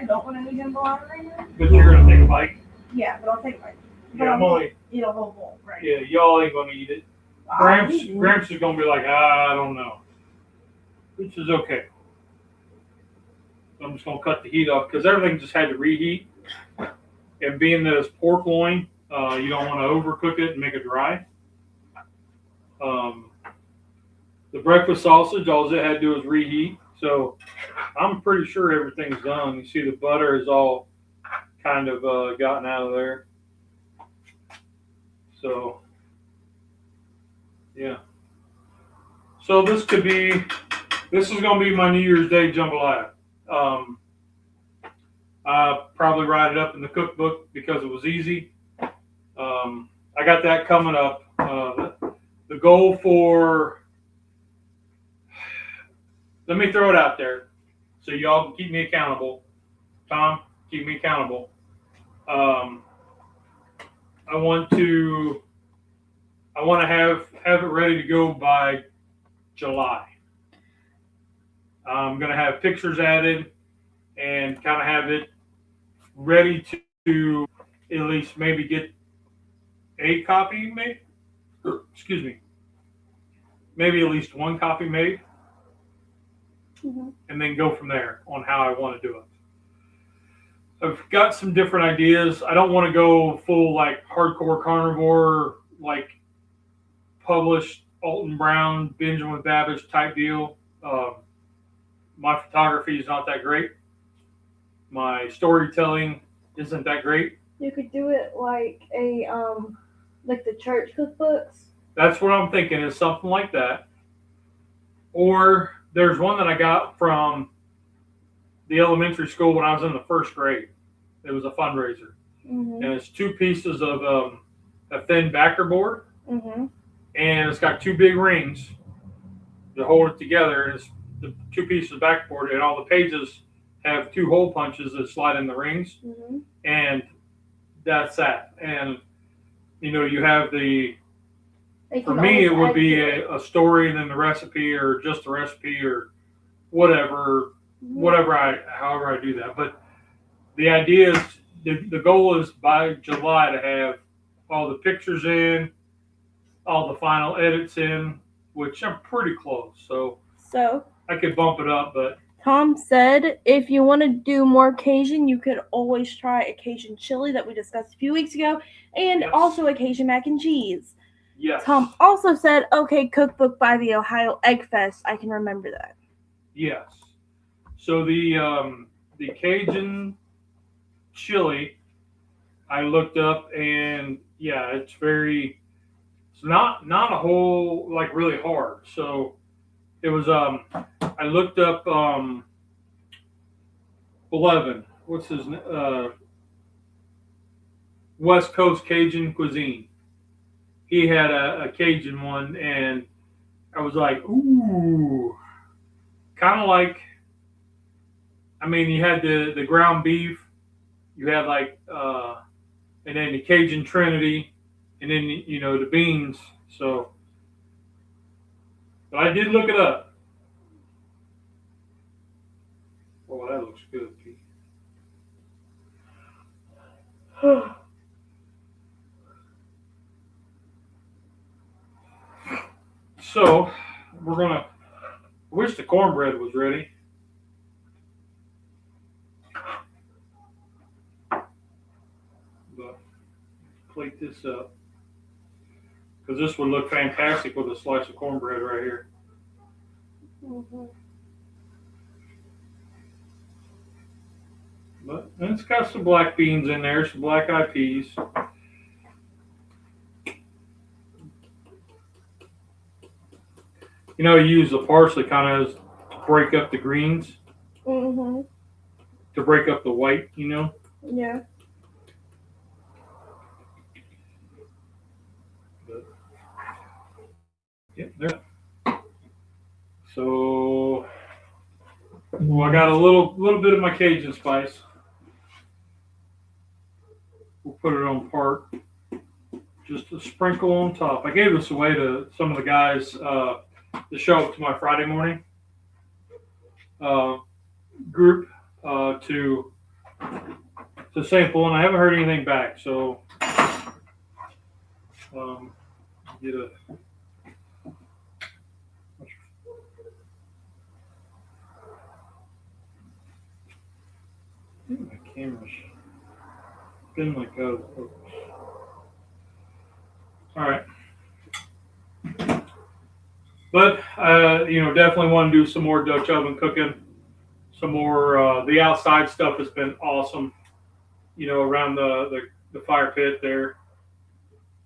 don't want any jambalaya right now. But you're going to take a bite. Yeah, but I'll take mine. But Yeah, I'm only. eat a whole bowl, right? Yeah, y'all ain't going to eat it. Gramps is going to be like, I don't know, which is okay. I'm just going to cut the heat off because everything just had to reheat. And being that it's pork loin, you don't want to overcook it and make it dry. The breakfast sausage, all it had to do was reheat. So I'm pretty sure everything's done. You see the butter is all kind of gotten out of there. So, yeah. So this is going to be my New Year's Day jambalaya. I probably write it up in the cookbook because it was easy. I got that coming up. The goal for, let me throw it out there so y'all can keep me accountable. Tom, keep me accountable. I want to have it ready to go by July. I'm going to have pictures added and kind of have it ready to at least maybe get a copy made. Excuse me. Maybe at least one copy made. Mm-hmm. And then go from there on how I want to do it. I've got some different ideas. I don't want to go full like hardcore carnivore, like published Alton Brown, Binging with Babbage type deal. My photography is not that great. My storytelling isn't that great. You could do it like like the church cookbooks. That's what I'm thinking is something like that. Or there's one that I got from the elementary school when I was in the first grade. It was a fundraiser. Mm-hmm. And it's 2 pieces of a thin backer board. Mm-hmm. And it's got 2 big rings that hold it together. And it's the 2 pieces of backer board, and all the pages have 2 hole punches that slide in the rings. Mm-hmm. And that's that. And, you know, you have for me, it would be a story and then the recipe, or just the recipe, or whatever, however I do that. But the idea is, the goal is by July to have all the pictures in, all the final edits in, which I'm pretty close. So I could bump it up, but Tom said if you want to do more Cajun, you could always try a Cajun chili that we discussed a few weeks ago, and Yes. also a Cajun mac and cheese. Yes. Tom also said, okay, cookbook by the Ohio Egg Fest. I can remember that. Yes. So the Cajun chili, I looked up, and yeah, it's not a whole, like, really hard. So it was I looked up Belevin. What's his West Coast Cajun cuisine. He had a Cajun one, and I was like, ooh, kind of like. I mean, you had the ground beef, you had like, and then the Cajun Trinity, and then the beans. So, but I did look it up. Oh, that looks good, Pete. So, we're gonna. I wish the cornbread was ready. But plate this up, because this would look fantastic with a slice of cornbread right here. Mm-hmm. But and it's got some black beans in there, some black eyed peas. You use the parsley kind of to break up the greens, Mm-hmm. to break up the white, Yeah. But, yeah, there. So, I got a little bit of my Cajun spice. We'll put it on part, just a sprinkle on top. I gave this away to some of the guys to show up to my Friday morning group to sample, and I haven't heard anything back. So, get a. My camera's been like out of focus. All right. But, definitely want to do some more Dutch oven cooking. Some more, the outside stuff has been awesome. Around the fire pit there.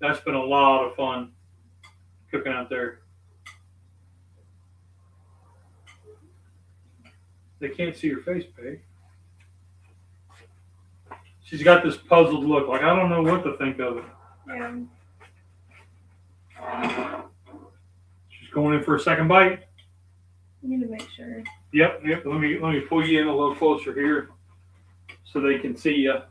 That's been a lot of fun cooking out there. They can't see your face, Peg. She's got this puzzled look, like, I don't know what to think of it. Yeah. She's going in for a second bite. You need to make sure. Yep. Let me pull you in a little closer here, so they can see you.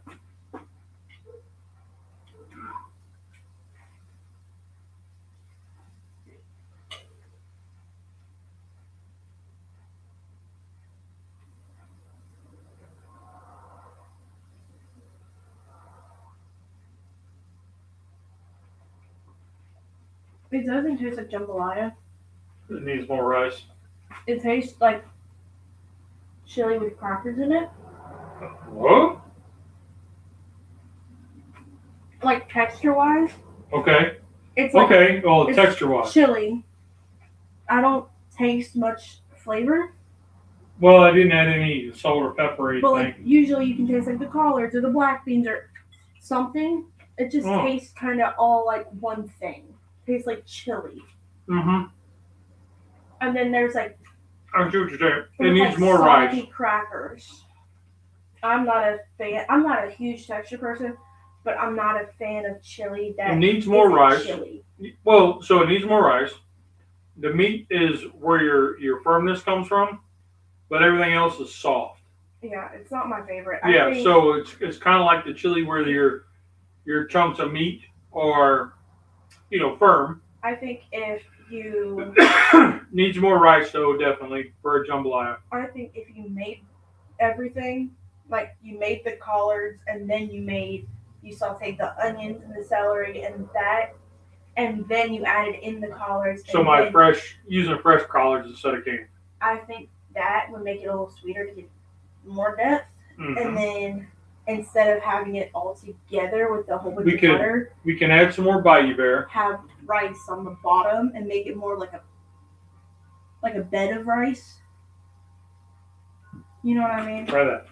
It doesn't taste like jambalaya. It needs more rice. It tastes like chili with crackers in it. What? Like texture-wise. Okay. It's like, okay. Well, it's texture-wise. chili. I don't taste much flavor. Well, I didn't add any salt or pepper or anything. But like usually you can taste like the collards or the black beans or something. It just tastes kind of all like one thing. Tastes like chili. Mm-hmm. And then there's like. I see what you're saying. It There's needs like more soggy rice. crackers. I'm not a fan. I'm not a huge texture person, but I'm not a fan of chili that It needs more rice. Chili. Well, so it needs more rice. The meat is where your firmness comes from, but everything else is soft. Yeah, it's not my favorite. Yeah, so it's kind of like the chili where your chunks of meat are, firm. I think if you needs more rice, though, definitely for a jambalaya. I think if you made everything, like you made the collards and then you sauteed the onions and the celery and then you added in the collards. So using fresh collards instead of canned. I think that would make it a little sweeter to get more depth. Mm-hmm. And then instead of having it all together with a whole bunch We of could- butter, We can add some more Bayou Bear. have rice on the bottom and make it more like a bed of rice. You know what I mean? Try that.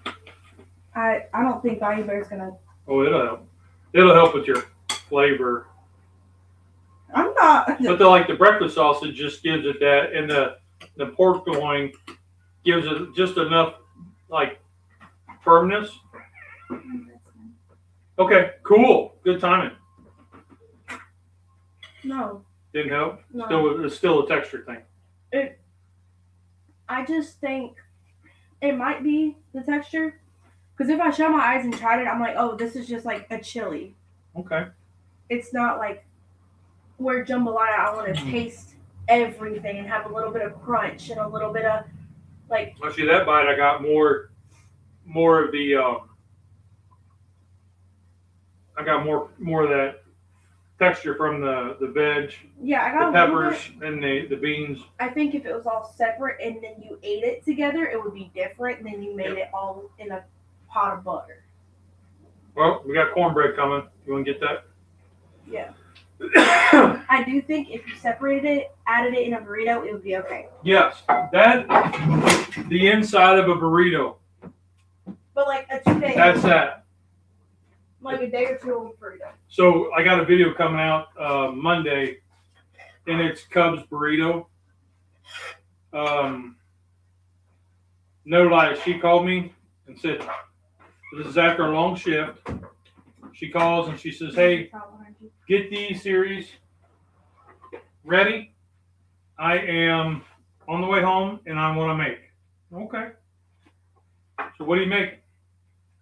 I don't think Bayou Bear's gonna. Oh, it'll help. It'll help with your flavor. I'm not. But the breakfast sausage just gives it that, and the pork loin gives it just enough like firmness. Okay, cool. Good timing. No. Didn't help. No. It's still a texture thing. I just think it might be the texture. Because if I shut my eyes and tried it, I'm like, oh, this is just like a chili. Okay. It's not like where jambalaya, I want to taste everything and have a little bit of crunch and a little bit of like. Actually, that bite I got more of the. I got more of that texture from the veg, Yeah, I got the a little peppers, and the beans. I think if it was all separate and then you ate it together, it would be different than you made it all in a pot of butter. Well, we got cornbread coming. You want to get that? Yeah. I do think if you separated it, added it in a burrito, it would be okay. Yes, the inside of a burrito. But like a 2 day, That's that. like a day or two old burrito. So I got a video coming out Monday, and it's Cubs burrito. No lie, she called me and said, "This is after a long shift." She calls and she says, "Hey, get these series ready. I am on the way home, and I want to make." Okay. So what do you make?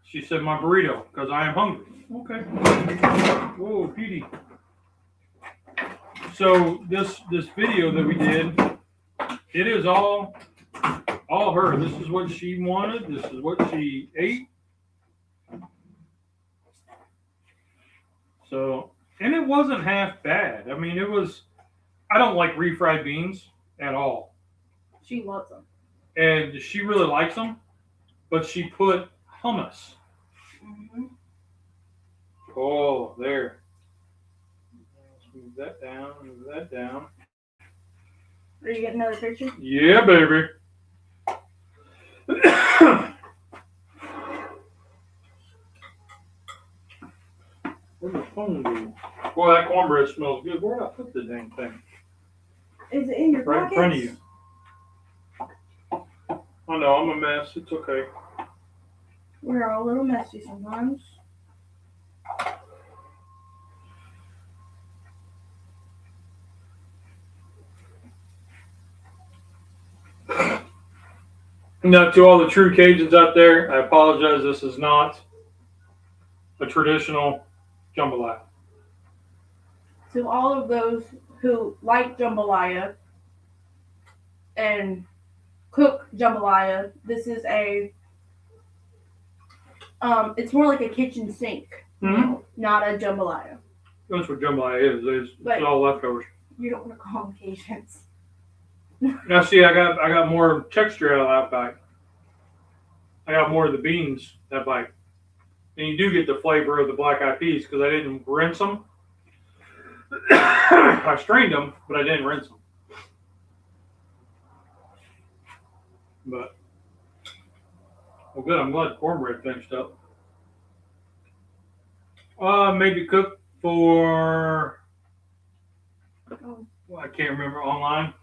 She said, "My burrito, because I am hungry." Okay. Whoa, Petey. So this video that we did, it is all her. This is what she wanted. This is what she ate. So, and it wasn't half bad. I mean, it was. I don't like refried beans at all. She loves them. And she really likes them, but she put hummus. Mm-hmm. Oh, there. Let's move that down, move that down. Are you getting another picture? Yeah, baby. Where'd the phone go? Boy, that cornbread smells good. Where'd I put the dang thing? Is it in your Right in pockets? front of you. I know, I'm a mess. It's okay. We're all a little messy sometimes. Now, to all the true Cajuns out there, I apologize. This is not a traditional jambalaya. To all of those who like jambalaya and cook jambalaya, this is it's more like a kitchen sink, Mm-hmm. not a jambalaya. That's what jambalaya is. It's all leftovers. You don't want to call them Cajuns. Now, see, I got more texture out of that bite. I got more of the beans that bite, and you do get the flavor of the black eyed peas because I didn't rinse them. I strained them, but I didn't rinse them. But well, good. I'm glad the cornbread finished up. Maybe cook for. Well, I can't remember online.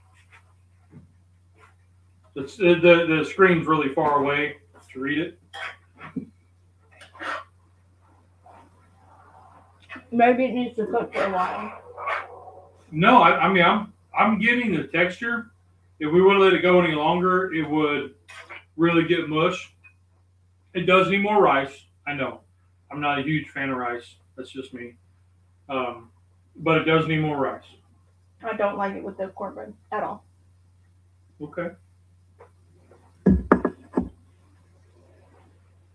It's, the screen's really far away to read it. Maybe it needs to cook for a while. No, I mean I'm getting the texture. If we would have let it go any longer, it would really get mush. It does need more rice. I know. I'm not a huge fan of rice. That's just me. But it does need more rice. I don't like it with the cornbread at all. Okay.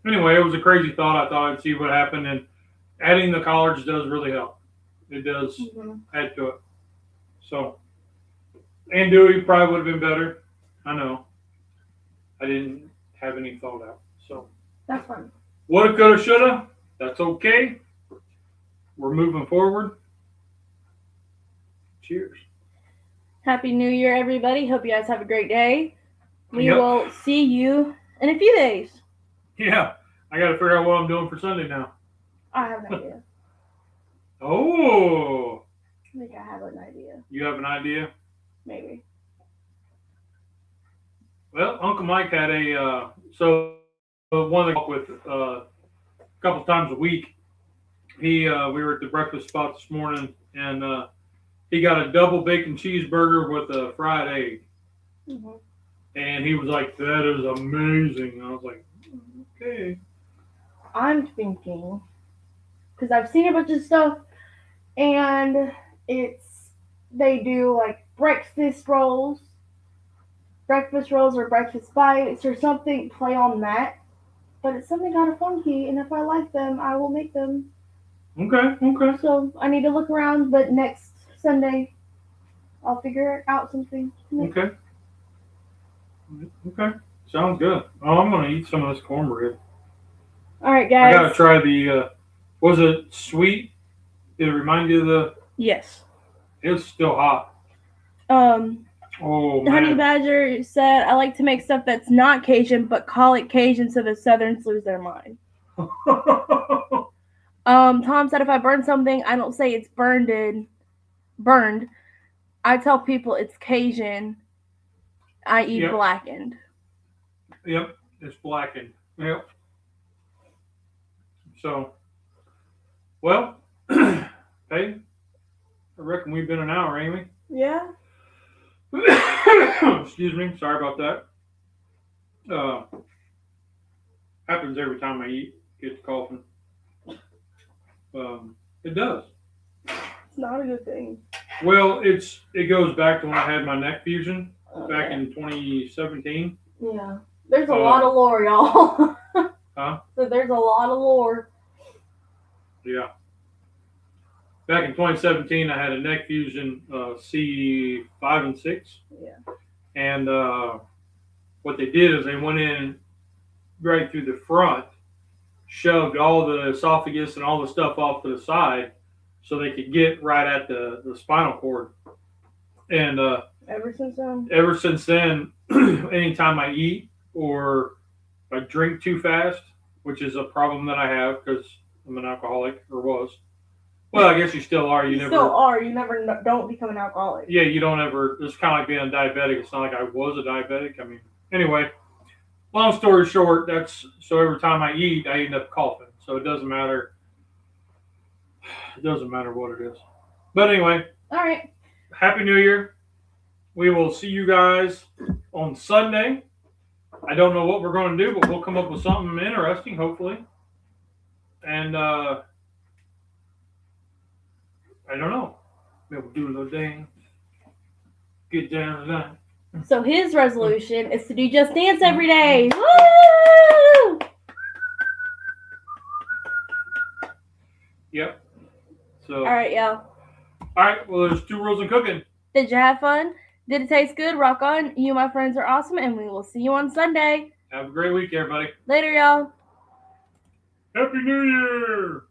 Anyway, it was a crazy thought. I thought I'd see what happened, and adding the collards does really help. It does add to it. So, andouille probably would have been better. I know. I didn't have any thought out. So That's fun. Woulda, coulda, shoulda. That's okay. We're moving forward. Cheers. Happy New Year, everybody. Hope you guys have a great day. We Yep. will see you in a few days. Yeah. I got to figure out what I'm doing for Sunday now. I have an idea. Oh. I think I have an idea. You have an idea? Maybe. Well, Uncle Mike had one of the with a couple times a week. We were at the breakfast spot this morning, and he got a double bacon cheeseburger with a fried egg. Mm-hmm. And he was like, "That is amazing." I was like, "Okay." I'm thinking, because I've seen a bunch of stuff, and they do like breakfast rolls or breakfast bites or something, play on that. But it's something kind of funky, and if I like them, I will make them. Okay. So I need to look around, but next Sunday, I'll figure out something. Okay. Sounds good. Oh, I'm gonna eat some of this cornbread. All right, guys. I gotta try the. Was it sweet? Did it remind you of the? Yes. It's still hot. Oh man. Honey Badger said, "I like to make stuff that's not Cajun, but call it Cajun so the Southerns lose their mind." Tom said, "If I burn something, I don't say it's burned. I tell people it's Cajun, i.e. Yep. blackened." Yep, it's blackened. Yep. So, well, hey, I reckon we've been an hour, ain't we? Yeah. Excuse me. Sorry about that. Happens every time I eat. Get to coughing. It does. It's not a good thing. Well, it goes back to when I had my neck fusion back in 2017. Yeah. There's a lot of lore, y'all. Huh? So there's a lot of lore. Yeah. Back in 2017, I had a neck fusion C5 and 6. Yeah. And what they did is they went in right through the front, shoved all the esophagus and all the stuff off to the side so they could get right at the spinal cord. And Ever since then, anytime I eat or I drink too fast, which is a problem that I have because I'm an alcoholic, or was. Well, I guess you still are. You never don't become an alcoholic. Yeah, you don't ever. It's kind of like being a diabetic. It's not like I was a diabetic. I mean, anyway, long story short, so every time I eat, I end up coughing. So it doesn't matter. It doesn't matter what it is. But anyway. All right. Happy New Year. We will see you guys on Sunday. I don't know what we're going to do, but we'll come up with something interesting, hopefully. And I don't know. Maybe we'll do a little dance. Get down to that. So his resolution is to do Just Dance every day. Woo! Yep. So. All right, y'all. All right. Well, there's 2 rules in cooking. Did you have fun? Did it taste good? Rock on. You, my friends, are awesome, and we will see you on Sunday. Have a great week, everybody. Later, y'all. Happy New Year!